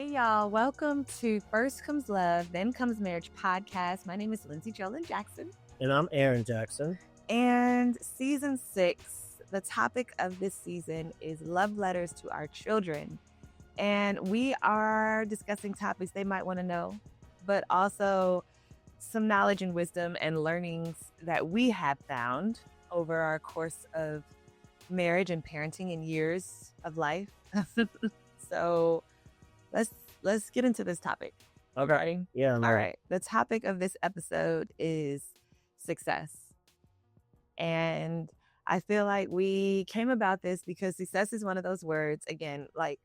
Hey, y'all. Welcome to First Comes Love, Then Comes Marriage podcast. My name is Lindsey Jackson. And I'm Aaron Jackson. And season 6, the topic of this season is love letters to our children. And we are discussing topics they might want to know, but also some knowledge and wisdom and learnings that we have found over our course of marriage and parenting and years of life. So let's get into this topic. Okay. Ready? Yeah. All right. The topic of this episode is success. And I feel like we came about this because success is one of those words, again, like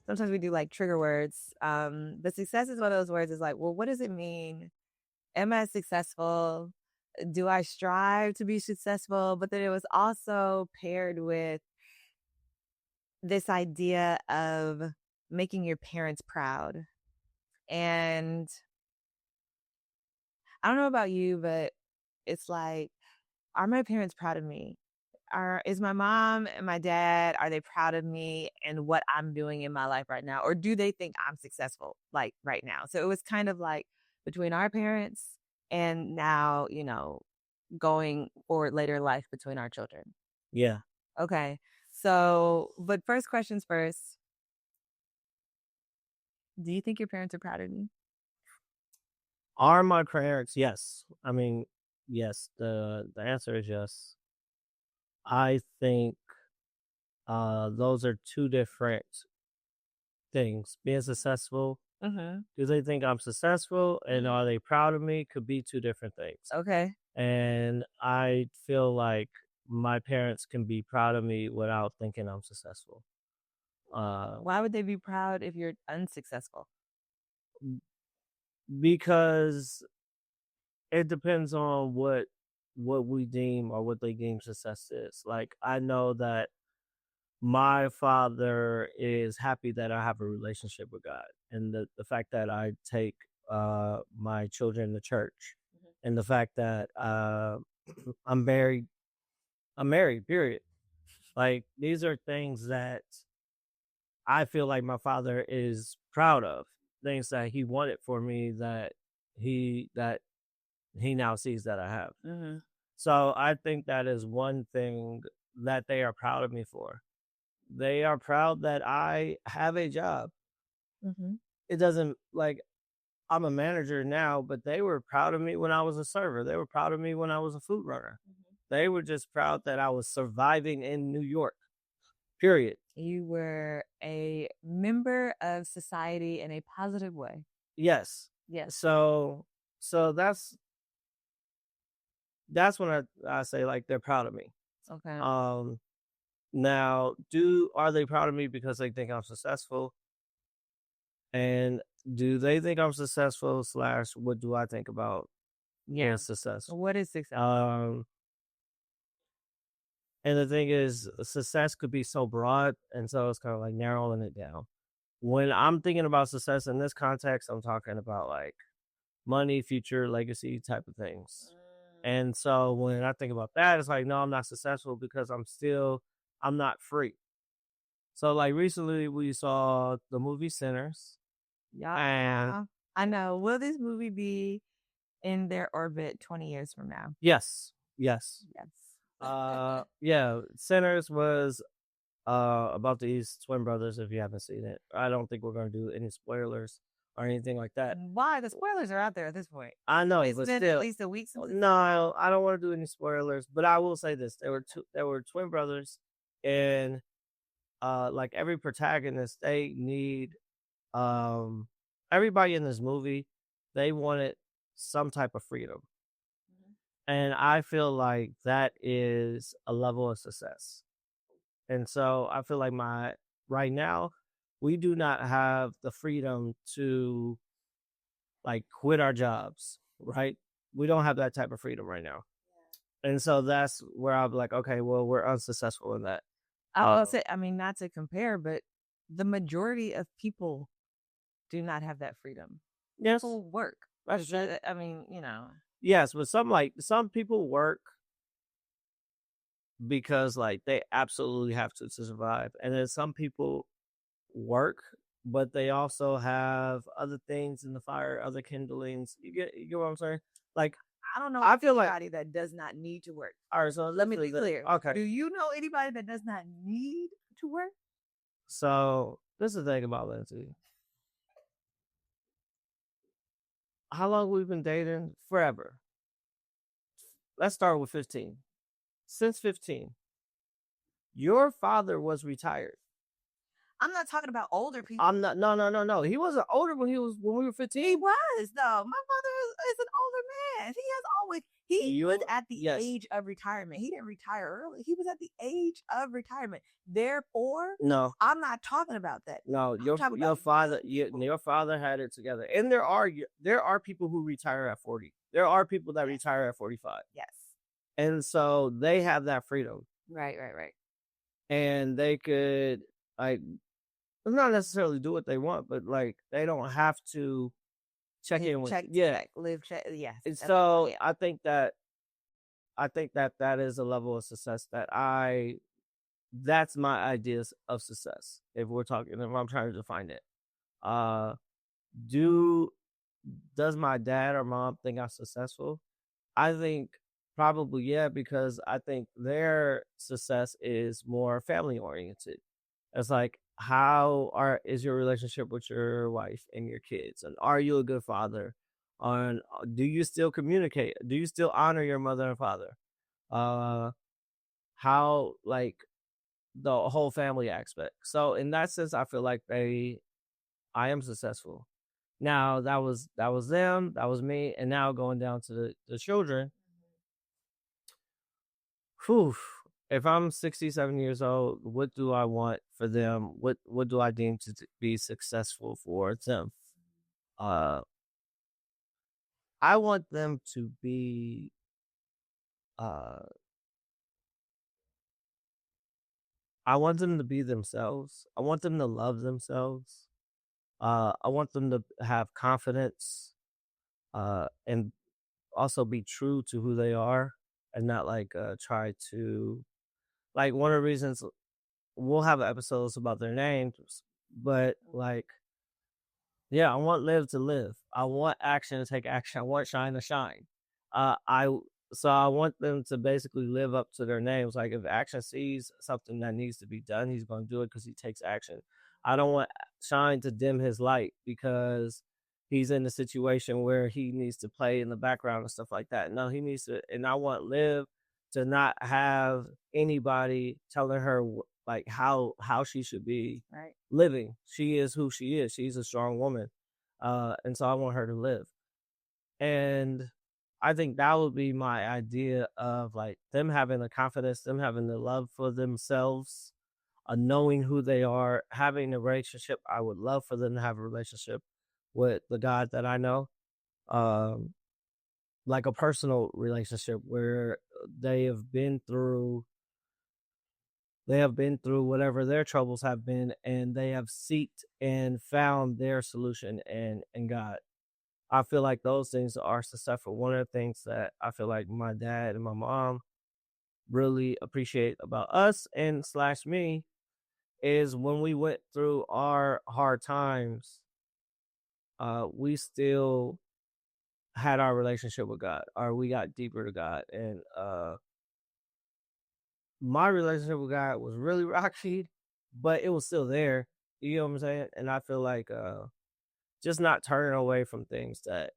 sometimes we do like trigger words. But success is one of those words is like, well, what does it mean? Am I successful? Do I strive to be successful? But then it was also paired with this idea of making your parents proud. And I don't know about you, but it's like, are my parents proud of me? Is my mom and my dad, are they proud of me and what I'm doing in my life right now? Or do they think I'm successful like right now? So it was kind of like between our parents and now, going forward later in life between our children. Yeah. Okay. So, but first questions first. Do you think your parents are proud of you? Are my parents? Yes. I mean, yes. The answer is yes. I think those are two different things. Being successful. Mm-hmm. Do they think I'm successful and are they proud of me? Could be two different things. Okay. And I feel like my parents can be proud of me without thinking I'm successful. Why would they be proud if you're unsuccessful? Because it depends on what we deem or what they deem success is. Like, I know that my father is happy that I have a relationship with God, and the fact that I take my children to church, and the fact that I'm married, period. Like, these are things that I feel like my father is proud of, things that he wanted for me that he now sees that I have. Mm-hmm. So I think that is one thing that they are proud of me for. They are proud that I have a job. Mm-hmm. It doesn't, like, I'm a manager now, but they were proud of me when I was a server. They were proud of me when I was a food runner. Mm-hmm. They were just proud that I was surviving in New York, period. You were a member of society in a positive way. Yes. Yes. So that's when I say, like, they're proud of me. Okay. Now, are they proud of me because they think I'm successful? And do they think I'm successful / what do I think about being successful? What is success? And the thing is, success could be so broad, and so it's kind of like narrowing it down. When I'm thinking about success in this context, I'm talking about like money, future, legacy type of things. And so when I think about that, it's like, no, I'm not successful because I'm not free. So, like, recently we saw the movie Sinners. Yeah. And I know. Will this movie be in their orbit 20 years from now? Yes. Yeah. Sinners was about these twin brothers, if you haven't seen it. I don't think we're going to do any spoilers or anything like that. Why? The spoilers are out there at this point. I know, it's but been still, at least a week since. No, I don't want to do any spoilers, but I will say this: there were twin brothers, and like every protagonist, they need everybody in this movie, they wanted some type of freedom. And I feel like that is a level of success. And so I feel like right now, we do not have the freedom to, like, quit our jobs, right? We don't have that type of freedom right now. And so that's where I'm like, okay, well, we're unsuccessful in that. I'll say, I mean, not to compare, but the majority of people do not have that freedom. Yes. People work. I mean, Yes, but some people work because, like, they absolutely have to survive. And then some people work but they also have other things in the fire, other kindlings. You get what I'm saying? Like, I don't know I feel like, anybody that does not need to work. all right, so Let me be clear. Do Okay, you know anybody that does not need to work? so this is the thing about Lindsay. How long we've been dating? Forever. Let's start with 15. Since 15, your father was retired. I'm not talking about older people. I'm not. No. He wasn't older when we were 15. He was though. My father is an older man. He has always he was at the age of retirement. He didn't retire early. He was at the age of retirement. Therefore, No, I'm not talking about that. no. Your father had it together, and there are people who retire at 40. There are people that retire at 45. Yes, and so they have that freedom, right. and they could like not necessarily do what they want, but like they don't have to check in with live check. Yes. And so I think that that is a level of success that's my ideas of success. If I'm trying to define it. Does my dad or mom think I'm successful? I think probably yeah, because I think their success is more family oriented. It's like, is your relationship with your wife and your kids, and are you a good father? On do you still communicate? Do you still honor your mother and father? How like the whole family aspect. So in that sense, I feel like I am successful. Now that was them, that was me, and now going down to the children. Whew. If I'm 67 years old, what do I want for them? What do I deem to be successful for them? I want them to be I want them to be themselves. I want them to love themselves. I want them to have confidence and also be true to who they are and not like try to like one of the reasons we'll have episodes about their names, but like yeah, I want live to live. I want action to take action. I want shine to shine. I So I want them to basically live up to their names. Like if action sees something that needs to be done, he's going to do it because he takes action. I don't want shine to dim his light because he's in a situation where he needs to play in the background and stuff like that. No, he needs to. And I want live to not have anybody telling her like how she should be living. She is who she is. She's a strong woman, and so I want her to live. And I think that would be my idea of like them having the confidence, them having the love for themselves, knowing who they are, having a relationship. I would love for them to have a relationship with the God that I know. Like a personal relationship where they have been through whatever their troubles have been, and they have seeked and found their solution in God. I feel like those things are successful. One of the things that I feel like my dad and my mom really appreciate about us and / me is when we went through our hard times, we still had our relationship with God, or we got deeper to God. And my relationship with God was really rocky, but it was still there. You know what I'm saying? And I feel like just not turning away from things that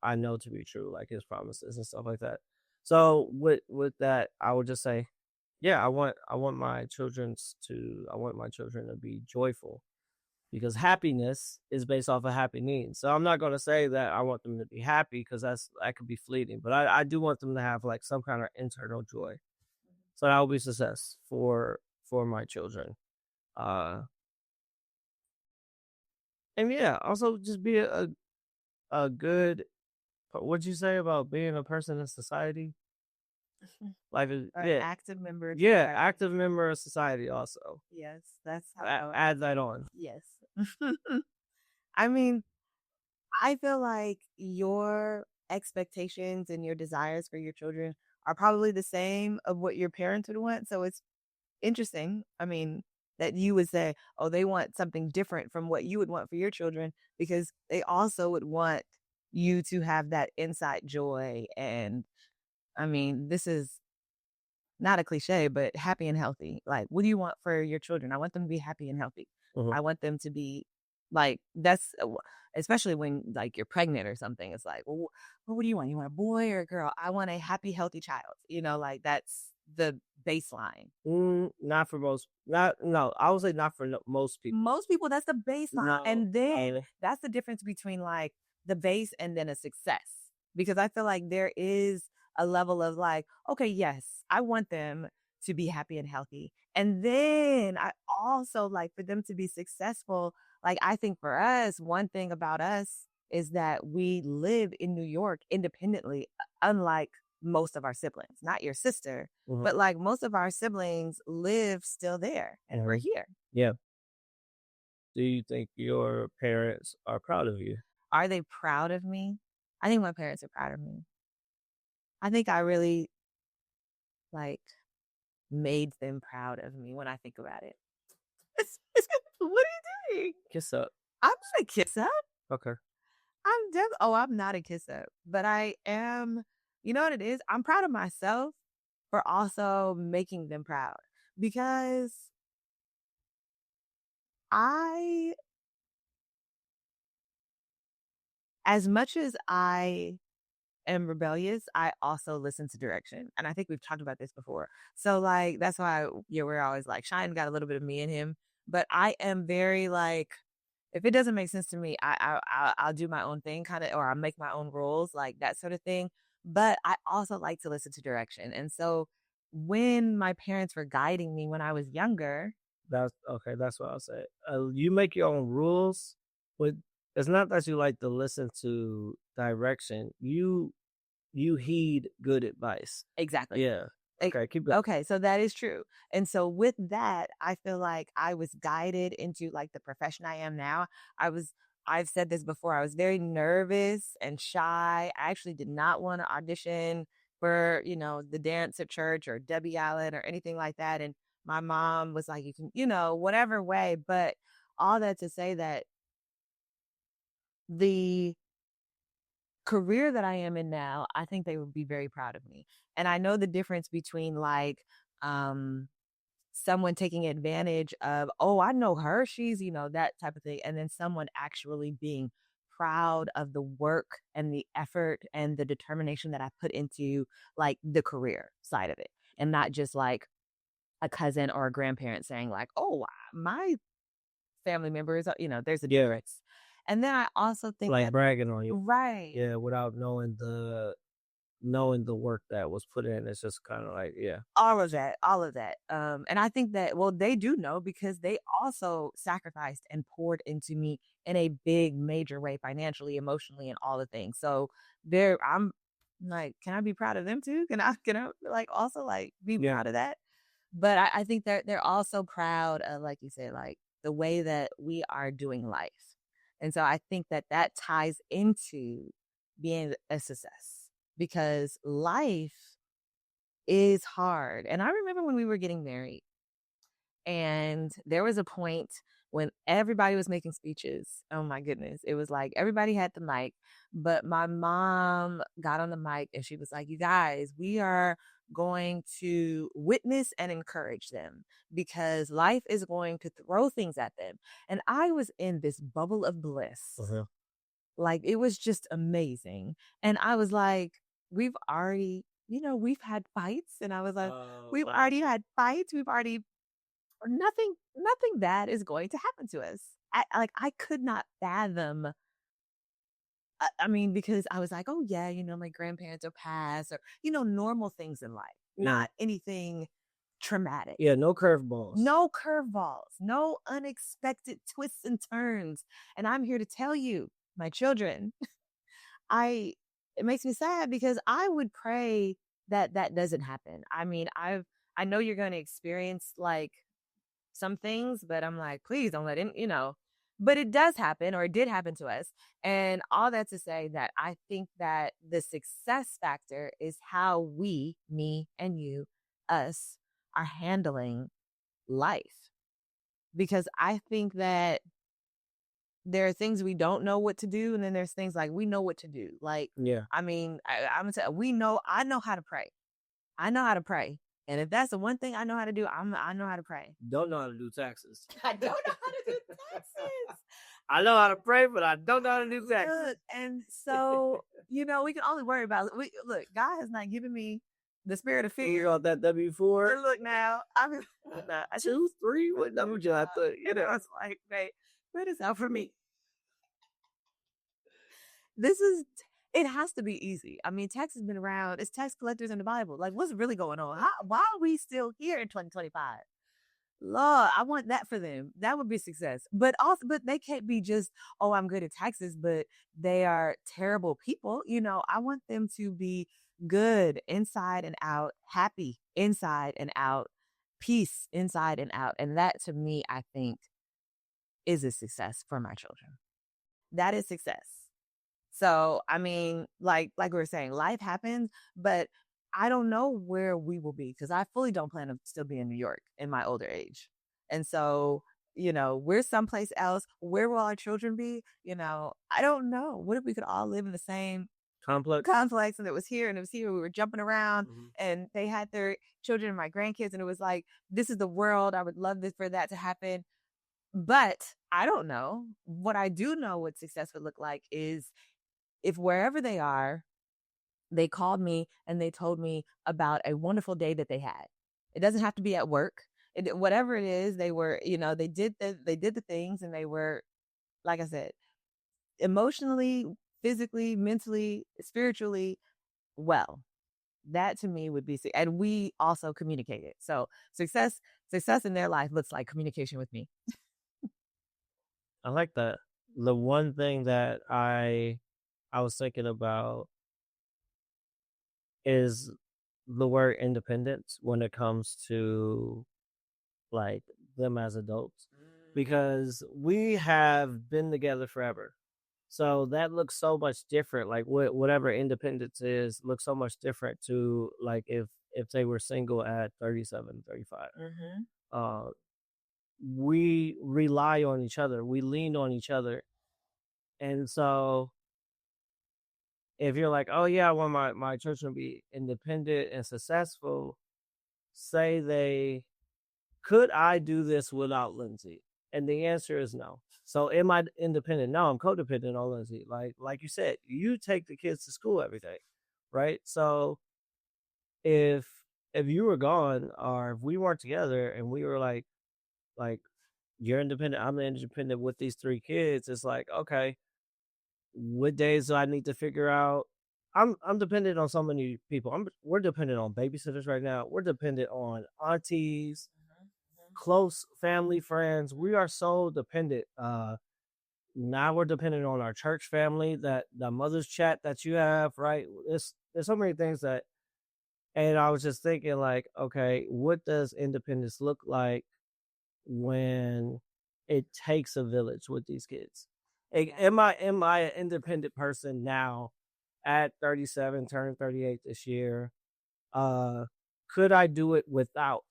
I know to be true, like his promises and stuff like that. So with that, I would just say, yeah, I want my children to be joyful, because happiness is based off of happy needs. So I'm not going to say that I want them to be happy, because that could be fleeting, but I do want them to have like some kind of internal joy. So that will be success for my children. And yeah, also just be a good. What'd you say about being a person in society? Like an active member. Yeah, active member of society. Also, yes, that's how add that on. Yes. I mean, I feel like your expectations and your desires for your children are probably the same of what your parents would want. So it's interesting. I mean, that you would say, oh, they want something different from what you would want for your children, because they also would want you to have that inside joy. And I mean, this is not a cliche, but happy and healthy. Like, what do you want for your children? I want them to be happy and healthy. Mhm. I want them to be like, that's especially when like you're pregnant or something. It's like, well, what do you want? You want a boy or a girl? I want a happy, healthy child. Like that's the baseline. Not for most. Not no. I would say not for most people. Most people, that's the baseline. No, And then that's the difference between like the base and then a success. Because I feel like there is a level of like, okay, yes, I want them to be happy and healthy. And then I also like for them to be successful. Like, I think for us, one thing about us is that we live in New York independently, unlike most of our siblings, not your sister, Mhm. but like most of our siblings live still there and we're here. Yeah. Do you think your parents are proud of you? Are they proud of me? I think my parents are proud of me. I think I really like made them proud of me when I think about it. What are you doing? Kiss up. I'm not a kiss up. Okay. I'm not a kiss up, but I am, you know what it is? I'm proud of myself for also making them proud, because I, as much as I am rebellious, I also listen to direction. And I think we've talked about this before. So like that's why we're always like Shine got a little bit of me in him. But I am very like, if it doesn't make sense to me, I'll do my own thing kind of, or I'll make my own rules, like that sort of thing. But I also like to listen to direction. And so when my parents were guiding me when I was younger, That's okay. That's what I'll say. You make your own rules, but it's not that you like to listen to direction. You heed good advice. exactly. Yeah. Okay. Keep going. Okay, so that is true. And so with that, I feel like I was guided into like the profession I am now. I've said this before, I was very nervous and shy. I actually did not want to audition for, the dance at church or Debbie Allen or anything like that. And my mom was like, you can, whatever way. But all that to say that the career that I am in now, I think they would be very proud of me. And I know the difference between like um someone taking advantage of, oh, I know her, she's, that type of thing, and then someone actually being proud of the work and the effort and the determination that I put into like the career side of it. And not just like a cousin or a grandparent saying like, oh, my family members, there's a Yeah. difference. And then I also think Like that, bragging on you. right. Yeah. Without knowing the work that was put in. It's just kind of like, yeah. All of that. And I think that, well, they do know because they also sacrificed and poured into me in a big, major way, financially, emotionally, and all the things. So I'm like, can I be proud of them too? Can I like also like be Yeah. proud of that? But I think they're also proud of, like you said, like the way that we are doing life. And so I think that ties into being a success, because life is hard. And I remember when we were getting married, and there was a point when everybody was making speeches. Oh my goodness. It was like everybody had the mic, but my mom got on the mic and she was like, you guys, we are going to witness and encourage them because life is going to throw things at them. And I was in this bubble of bliss. Uh-huh. Like it was just amazing. And I was like, we've already, we've had fights. And I was like, we've Wow. already had fights. We've already, nothing bad is going to happen to us. I could not fathom. I mean, because I was like, oh yeah, my grandparents are passed, or, normal things in life, not anything traumatic. Yeah. No curveballs. No curveballs, no unexpected twists and turns. And I'm here to tell you, my children, it makes me sad because I would pray that that doesn't happen. I mean, I know you're going to experience like some things, but I'm like, please don't let it, but it does happen, or it did happen to us. And all that to say that I think that the success factor is how we, me and you, us, are handling life. because I think that there are things we don't know what to do, and then there's things like we know what to do. Like, Yeah. I mean, I'm gonna tell I know how to pray. I know how to pray. And if that's the one thing I know how to do, I know how to pray. Don't know how to do taxes. I don't know how to do taxes. I know how to pray, but I don't know how to do taxes. Look, and so, we can only worry about look, God has not given me the spirit of fear. You got that W-4? Look now, I mean, nah, 2, 3, what number would you have to, it's like, wait, where is out for me? It has to be easy. I mean, tax has been around. It's tax collectors in the Bible. Like, what's really going on? Why are we still here in 2025? Lord, I want that for them. That would be success. But they can't be just, oh, I'm good at taxes, but they are terrible people. I want them to be good inside and out, happy inside and out, peace inside and out. And that to me, I think is a success for my children. That is success. So, I mean, like we were saying, life happens, but I don't know where we will be because I fully don't plan to still be in New York in my older age. And so, we're someplace else. Where will our children be? I don't know. What if we could all live in the same complex and it was here and it was here? We were jumping around and they had their children and my grandkids and it was like, this is the world. I would love for that to happen. But I don't know. What I do know what success would look like is if wherever they are, they called me and they told me about a wonderful day that they had. It doesn't have to be at work. Whatever it is, they were, they did the things and they were, like I said, emotionally, physically, mentally, spiritually well. That to me would be, and we also communicated. So success in their life looks like communication with me. I like that. The one thing that I was thinking about is the word independence when it comes to like them as adults, because we have been together forever. So that looks so much different. Like whatever independence is looks so much different to like if they were single at 37, 35. We rely on each other. We lean on each other. And so if you're like, oh yeah, I want my children to be independent and successful, say could I do this without Lindsey? And the answer is no. So am I independent? No, I'm codependent on Lindsey. Like you said, you take the kids to school every day, right? So if you were gone or if we weren't together and we were like you're independent, I'm independent with these 3 kids, it's like, okay, what days do I need to figure out? I'm dependent on so many people. We're dependent on babysitters right now. We're dependent on aunties, close family friends. We are so dependent. Now we're dependent on our church family, that the mother's chat that you have, right? There's so many things that, and I was just thinking like, okay, what does independence look like when it takes a village with these kids? Am I an independent person now at 37, turning 38 this year? Could I do it without?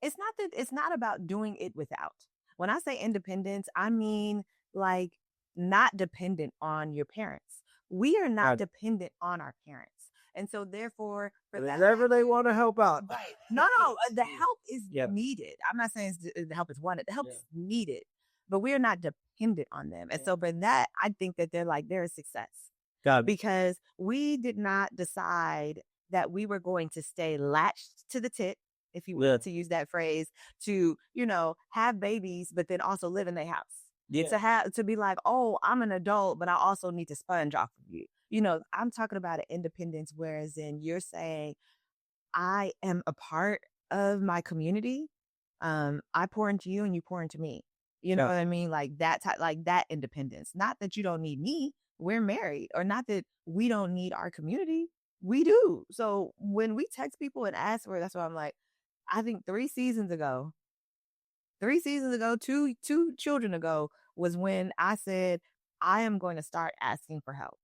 It's not about doing it without. When I say independence, I mean like not dependent on your parents. We are not dependent on our parents. And so therefore, for whenever they want to help out. Right. No, the help is needed. I'm not saying the help is wanted. The help is needed, but we are not dependent on them. And so for that, I think that they're a success. Because we did not decide that we were going to stay latched to the tit, if you want to use that phrase, to, have babies, but then also live in their house. To be like, oh, I'm an adult, but I also need to sponge off of you. I'm talking about an independence, whereas in you're saying, I am a part of my community. I pour into you and you pour into me. You know what I mean? Like that like that independence. Not that you don't need me. We're married, or not that we don't need our community. We do. So when we text people and ask for it, that's why I'm like, I think 3 seasons ago, 2 children ago was when I said, I am going to start asking for help,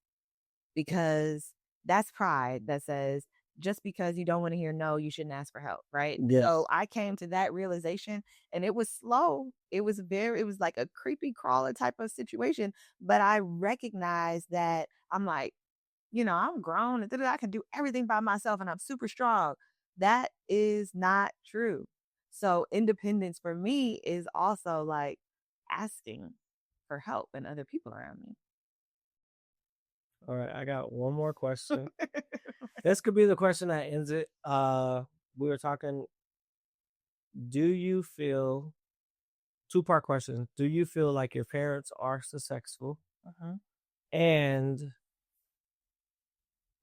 because that's pride that says, just because you don't want to hear no, you shouldn't ask for help, right? So Yes. I came to that realization, and it was slow. It was like a creepy crawler type of situation, but I recognized that I'm like, I'm grown and I can do everything by myself and I'm super strong. That is not true. So independence for me is also like asking for help and other people around me. All right, I got one more question. This could be the question that ends it. We were talking. Do you feel, two-part question? Do you feel like your parents are successful, Uh-huh. and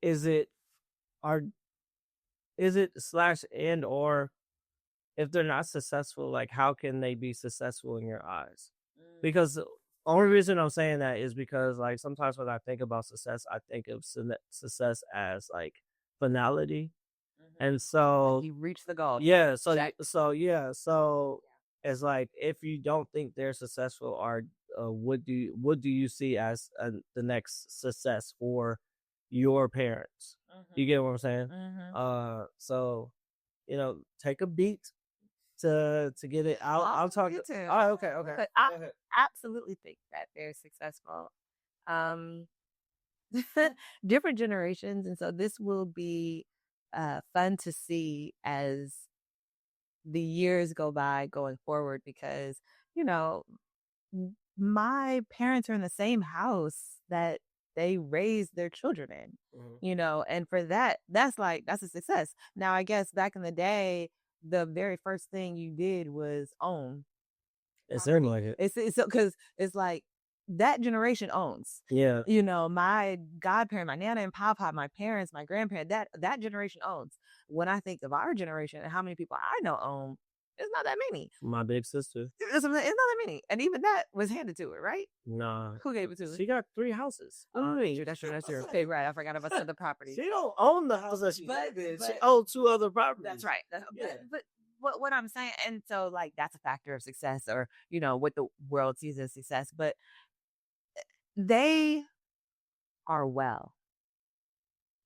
is it are is it slash and or if they're not successful, like how can they be successful in your eyes? Because the only reason I'm saying that is because like sometimes when I think about success, I think of success as like finality, and Like so you reach the goal. yeah, Check. so it's like if you don't think they're successful, or what do you see as the next success for your parents? You get what I'm saying? So take a beat to get it. I'll talk. You too. Oh, okay. But I Go ahead. absolutely think that they're successful. Um, different generations, and so this will be fun to see as the years go by going forward because you know my parents are in the same house that they raised their children in, and for that's a success. Now I guess back in the day the very first thing you did was own It seemed property. like it. It's because it's like that generation owns. Yeah. My godparent, my nana and papa, my parents, my grandparents, that generation owns. When I think of our generation and how many people I know own, it's not that many. My big sister. It's not that many, and even that was handed to her, right? Nah. Who gave it to her? She got 3 houses. Oh, that's true. That's true. Okay, right. I forgot about some of the property. She don't own the house that she But- lived in. She but- owned 2 other properties. That's right. Yeah. But what I'm saying, and so like that's a factor of success, or what the world sees as success. But they are well.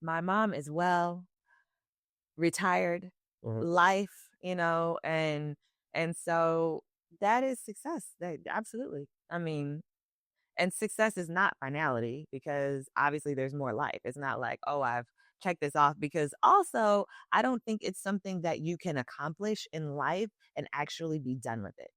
My mom is well, retired, life, and so that is success. Absolutely. I mean, and success is not finality because obviously there's more life. It's not like, oh, I've checked this off, because also I don't think it's something that you can accomplish in life and actually be done with it.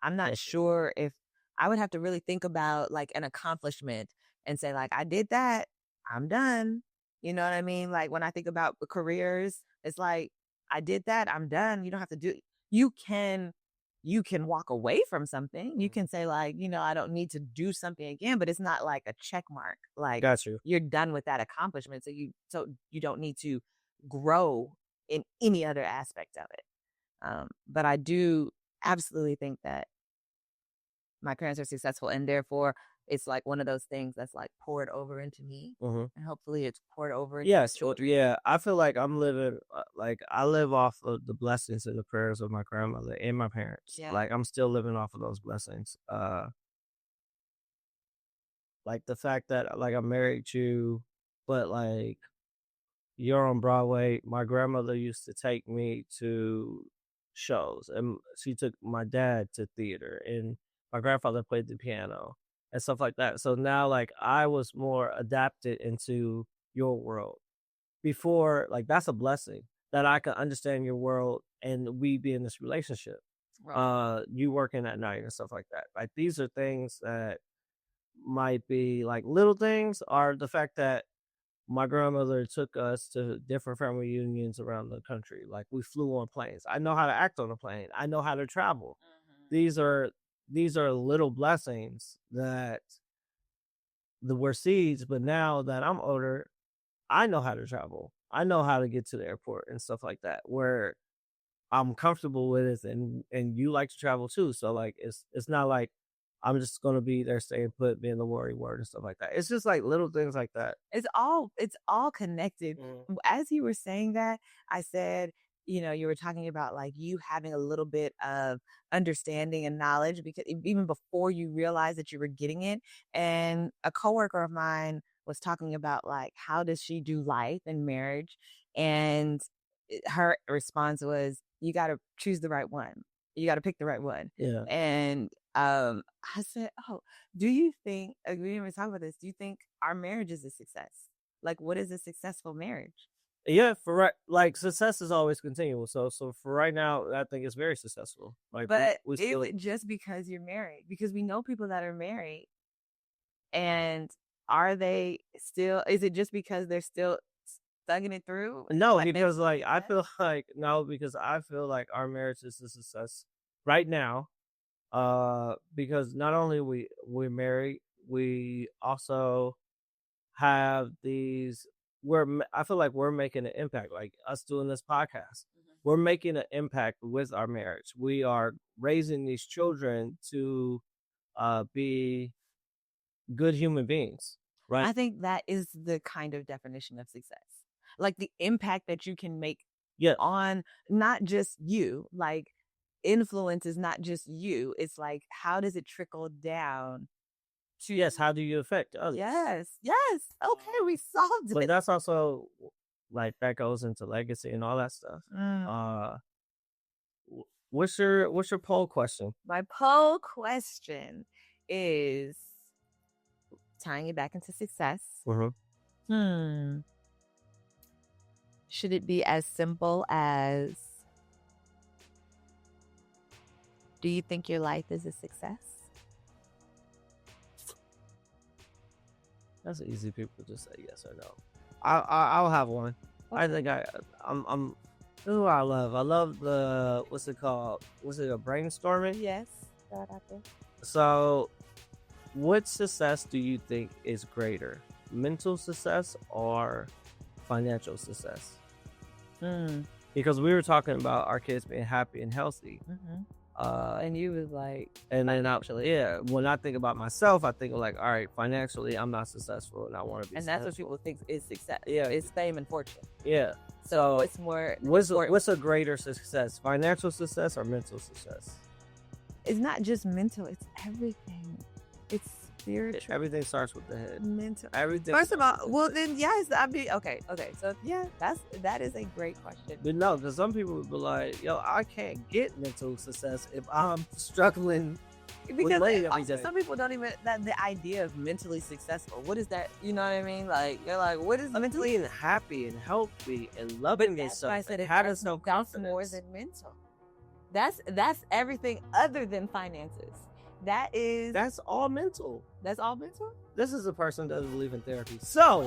I'm not sure if I would have to really think about like an accomplishment and say like I did that, I'm done. You know what I mean? Like when I think about careers, it's like I did that, I'm done. You don't have to do you can you can walk away from something. You can say like, I don't need to do something again, but it's not like a check mark. Like Got you. you're done with that accomplishment. So you don't need to grow in any other aspect of it. But I do absolutely think that my parents are successful, and therefore it's like one of those things that's like poured over into me, and hopefully it's poured over into Yes, children. yeah. I feel like I'm living like I live off of the blessings and the prayers of my grandmother and my parents. Yeah. Like I'm still living off of those blessings. Like the fact that like I'm married to, but like you're on Broadway. My grandmother used to take me to shows, and she took my dad to theater, and my grandfather played the piano and stuff like that. So now, like, I was more adapted into your world. Before, like, that's a blessing that I can understand your world and we be in this relationship. Right. You working at night and stuff like that. Like, these are things that might be like little things, are the fact that my grandmother took us to different family reunions around the country. Like we flew on planes. I know how to act on a plane. I know how to travel. These are little blessings that were seeds, but now that I'm older, I know how to travel. I know how to get to the airport and stuff like that, where I'm comfortable with it, and you like to travel too. So like it's not like I'm just gonna be there staying put, being the worry word and stuff like that. It's just like little things like that. It's all connected. Mhm. As you were saying that, I said, you were talking about like you having a little bit of understanding and knowledge because even before you realized that you were getting it. And a coworker of mine was talking about like how does she do life and marriage, and her response was, "You got to choose the right one. You got to pick the right one." Yeah. And I said, "Oh, do you think?" We didn't even talk about this. Do you think our marriage is a success? Like, what is a successful marriage? Yeah, for right, like success is always continual. So for right now, I think it's very successful. Like, But we still, just because you're married, because we know people that are married, and are they still? Is it just because they're still thugging it through? no, Like, because like I feel like no, because I feel like our marriage is a success right now. Because not only we're married, we also have these. I feel like we're making an impact. Like us doing this podcast, we're making an impact with our marriage. We are raising these children to be good human beings, right? I think that is the kind of definition of success. Like the impact that you can make Yeah, on not just you, like influence is not just you. It's like, how does it trickle down to, yes. How do you affect others? yes, yes. Okay, we solved But it. that's also like that goes into legacy and all that stuff. Mm. What's your poll question? My poll question is tying it back into success. Should it be as simple as, do you think your life is a success? That's easy. People just say yes or no. I'll have one. Okay. I think I'm. Who I love? I love the, what's it called? Was it a brainstorming? Yes. That out there. So, what success do you think is greater, mental success or financial success? Because we were talking about our kids being happy and healthy. And you was like, and then yeah, when I think about myself, I think like, all right, financially, I'm not successful, and I want to be. And successful. that's what people think is success. Yeah, it's fame and fortune. Yeah. So it's more. What's a greater success, financial success or mental success? It's not just mental; it's everything. It's spiritual. Everything starts with the head. Mental. Everything. First of all, well then yes, I'd be okay. So yeah, that is a great question. But no, because some people would be like, "Yo, I can't get mental success if I'm struggling." Because also, some people don't even the idea of mentally successful. What is that? You know what I mean? Like you're like, what is mentally being happy and healthy and loving yourself? I said how does no that's more than mental. That's everything other than finances. That's all mental. That's all mental. This is a person that doesn't believe in therapy. So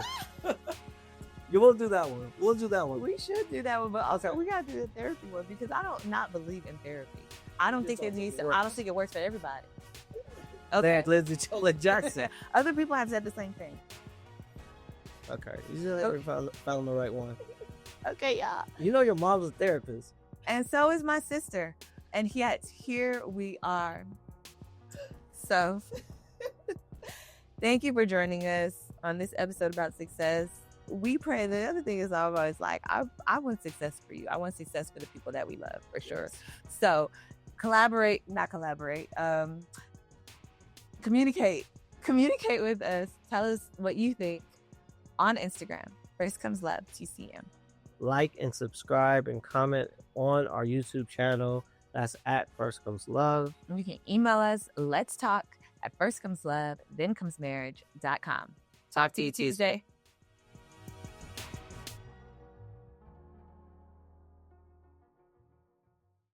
you won't do that one. We'll do that one. We should do that one, but also we gotta do the therapy one because I don't not believe in therapy. I don't think it needs to. I don't think it works for everybody. Okay, Lindsey Jackson. Other people have said the same thing. Okay, you just found the right one. Okay, y'all. You know your mom's a therapist, and so is my sister, and yet here we are. So, thank you for joining us on this episode about success. We pray. The other thing is always like, I want success for you. I want success for the people that we love, for sure. Yes. So, communicate with us. Tell us what you think on Instagram. First Comes Love, TCM. Like and subscribe and comment on our YouTube channel. That's at First Comes Love. And you can email us, let's talk at firstcomeslove, thenComesMarriage.com. Talk to you Tuesday.